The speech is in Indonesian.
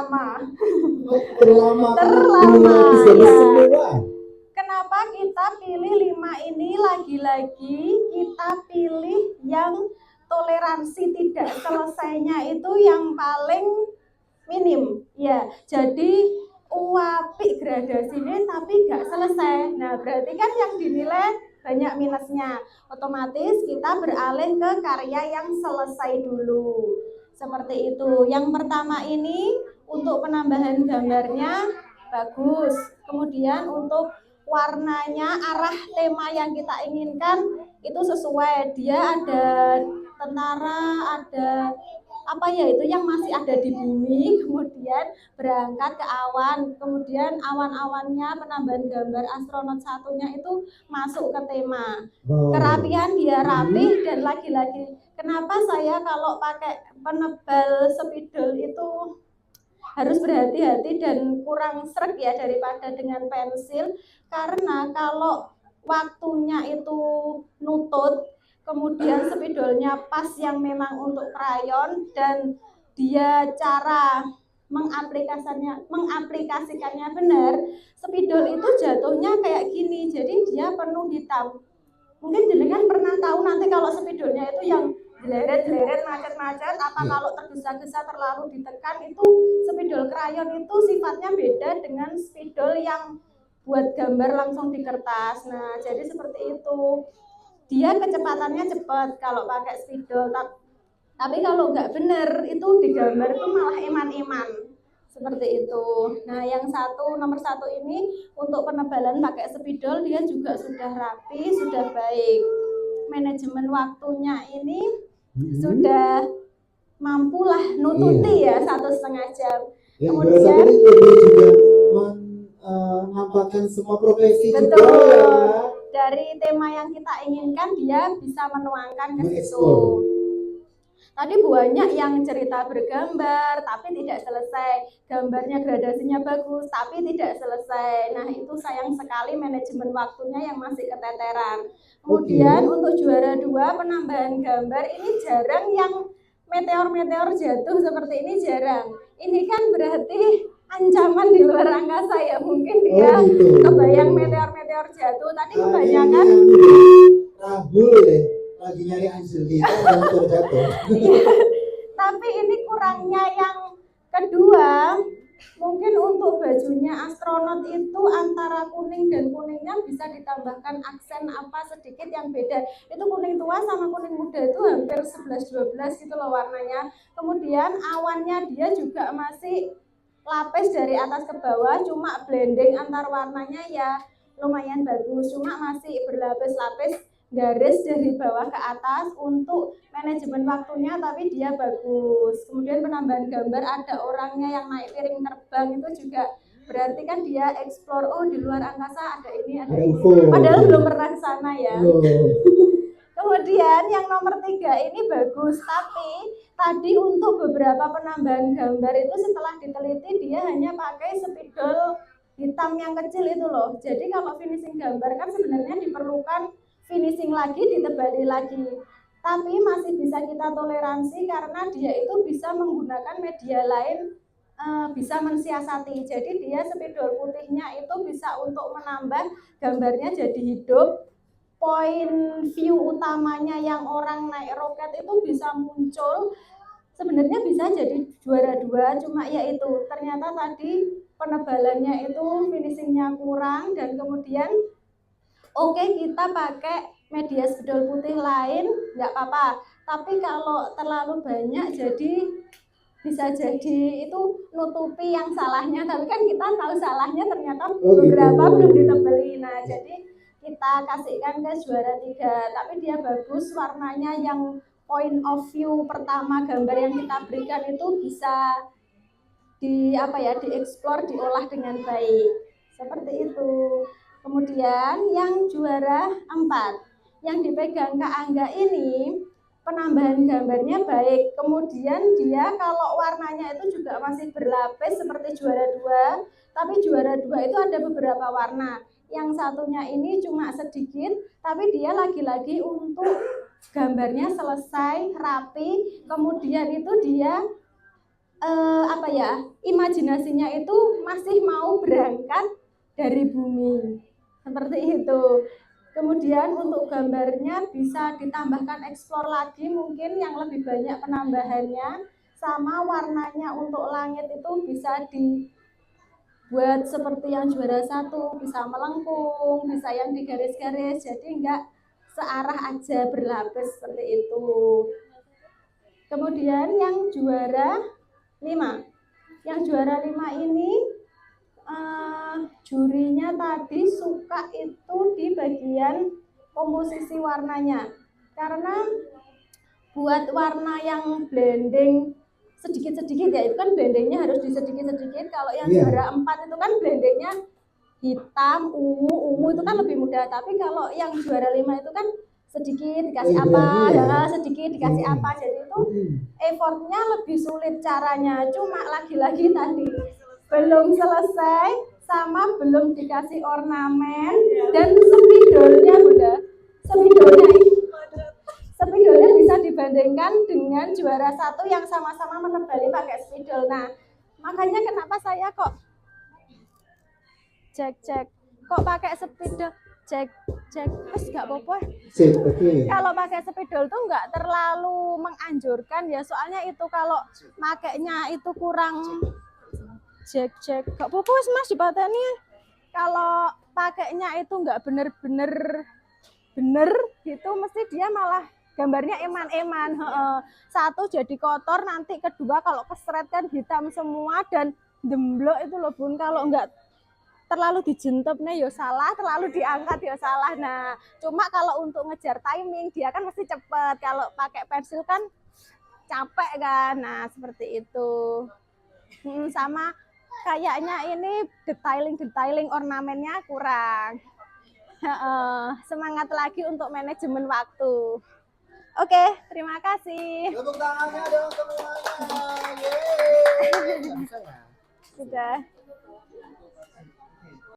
terlama. Terlama ya. Kenapa kita pilih 5 ini? Lagi-lagi kita pilih yang toleransi tidak selesainya itu yang paling minim ya. Jadi uapi gradasinya tapi gak selesai. Nah berarti kan yang dinilai banyak minusnya. Otomatis kita beralih ke karya yang selesai dulu. Seperti itu. Yang pertama ini untuk penambahan gambarnya bagus. Kemudian untuk warnanya, arah tema yang kita inginkan itu sesuai. Dia ada tentara, ada apa ya itu yang masih ada di bumi, kemudian berangkat ke awan, kemudian awan-awannya penambahan gambar astronot satunya itu masuk ke tema. Kerapian dia rapi dan lagi-lagi kenapa saya kalau pakai penebal spidol itu harus berhati-hati dan kurang sreg ya daripada dengan pensil, karena kalau waktunya itu nutut kemudian spidolnya pas yang memang untuk krayon dan dia cara mengaplikasikannya benar, spidol itu jatuhnya kayak gini, jadi dia penuh hitam. Mungkin jenengan pernah tahu nanti kalau spidolnya itu yang jeleret-jeleret macet-macet, apa kalau tergesa-gesa terlalu ditekan itu spidol krayon itu sifatnya beda dengan spidol yang buat gambar langsung di kertas. Nah jadi seperti itu, dia kecepatannya cepat kalau pakai spidol, tapi kalau nggak bener itu digambar itu malah eman-eman seperti itu. Nah yang nomor satu ini untuk penebalan pakai spidol dia juga sudah rapi, sudah baik. Manajemen waktunya ini sudah mampulah nututi ya 1,5 jam. Kemudian juga menampakkan semua profesi betul, juga ya. Dari tema yang kita inginkan dia bisa menuangkan ke situ. Tadi banyak yang cerita bergambar tapi tidak selesai, gambarnya gradasinya bagus tapi tidak selesai. Nah itu sayang sekali manajemen waktunya yang masih keteteran. Kemudian untuk juara 2 penambahan gambar ini jarang yang meteor-meteor jatuh seperti ini, jarang. Ini kan berarti ancaman di luar angkasa ya, mungkin dia kebayang meteor-meteor jatuh. Tadi kebanyakan Rabul deh, lagi nyari hasil kita dan terjatuh. Tapi ini kurangnya yang kedua, mungkin untuk bajunya astronot itu antara kuning dan kuningnya bisa ditambahkan aksen apa sedikit yang beda. Itu kuning tua sama kuning muda itu hampir 11-12 gitu loh warnanya. Kemudian awannya dia juga masih lapis dari atas ke bawah, cuma blending antar warnanya ya lumayan bagus, cuma masih berlapis-lapis garis dari bawah ke atas untuk manajemen waktunya, tapi dia bagus. Kemudian penambahan gambar ada orangnya yang naik piring terbang, itu juga berarti kan dia explore, oh di luar angkasa ada ini, padahal belum pernah ke sana ya. Kemudian yang nomor 3 ini bagus, tapi tadi untuk beberapa penambahan gambar itu setelah diteliti dia hanya pakai spidol hitam yang kecil itu loh. Jadi kalau finishing gambar kan sebenarnya diperlukan finishing lagi, ditebali lagi. Tapi masih bisa kita toleransi karena dia itu bisa menggunakan media lain, bisa mensiasati. Jadi dia spidol putihnya itu bisa untuk menambah gambarnya jadi hidup. Poin view utamanya yang orang naik roket itu bisa muncul, sebenarnya bisa jadi juara 2, cuma ya itu ternyata tadi penebalannya itu finishingnya kurang dan kemudian oke, kita pakai media spidol putih lain nggak apa-apa, tapi kalau terlalu banyak jadi bisa jadi itu nutupi yang salahnya, tapi kan kita tahu salahnya ternyata beberapa belum ditebeli. Nah jadi kita kasihkan ke juara 3, tapi dia bagus warnanya, yang point of view pertama gambar yang kita berikan itu bisa dieksplor, diolah dengan baik seperti itu. Kemudian yang juara 4 yang dipegang Kak Angga ini penambahan gambarnya baik, kemudian dia kalau warnanya itu juga masih berlapis seperti juara 2, tapi juara 2 itu ada beberapa warna, yang satunya ini cuma sedikit, tapi dia lagi-lagi untuk gambarnya selesai, rapi, kemudian itu dia apa ya, imajinasinya itu masih mau berangkat dari bumi seperti itu. Kemudian untuk gambarnya bisa ditambahkan explore lagi, mungkin yang lebih banyak penambahannya. Sama warnanya untuk langit itu bisa dibuat seperti yang juara 1, bisa melengkung, bisa yang di garis-garis, jadi enggak searah aja berlapis seperti itu. Kemudian yang juara 5. Yang juara 5 ini jurinya tadi suka itu di bagian komposisi warnanya. Karena buat warna yang blending sedikit-sedikit ya, itu kan blendingnya harus disedikit-sedikit. Kalau yang juara 4 itu kan blendingnya hitam, ungu itu kan lebih mudah. Tapi kalau yang juara 5 itu kan sedikit dikasih apa, sedikit dikasih apa, jadi itu effortnya lebih sulit caranya. Cuma lagi-lagi tadi belum selesai sama belum dikasih ornamen dan spidolnya Bunda. Spidolnya bisa dibandingkan dengan juara 1 yang sama-sama menebali pakai spidol. Nah, makanya kenapa saya kok cek kok pakai spidol, cek terus nggak apa-apa. Kalau pakai spidol tuh nggak terlalu menganjurkan ya, soalnya itu kalau makainya itu kurang cek nggak apa-apa Mas dipateni. Kalau pakainya itu nggak bener gitu, mesti dia malah gambarnya eman-eman. Satu jadi kotor, nanti kedua kalau keseret kan hitam semua dan demblok itu loh Bun. Kalau nggak terlalu dijentep nih ya salah, terlalu diangkat ya salah. Nah, cuma kalau untuk ngejar timing dia kan mesti cepet. Kalau pakai pensil kan capek kan. Nah, seperti itu. Sama kayaknya ini detailing ornamennya kurang. Semangat lagi untuk manajemen waktu. Oke, terima kasih. Tepuk tangannya dong semuanya. Yeay. Sudah.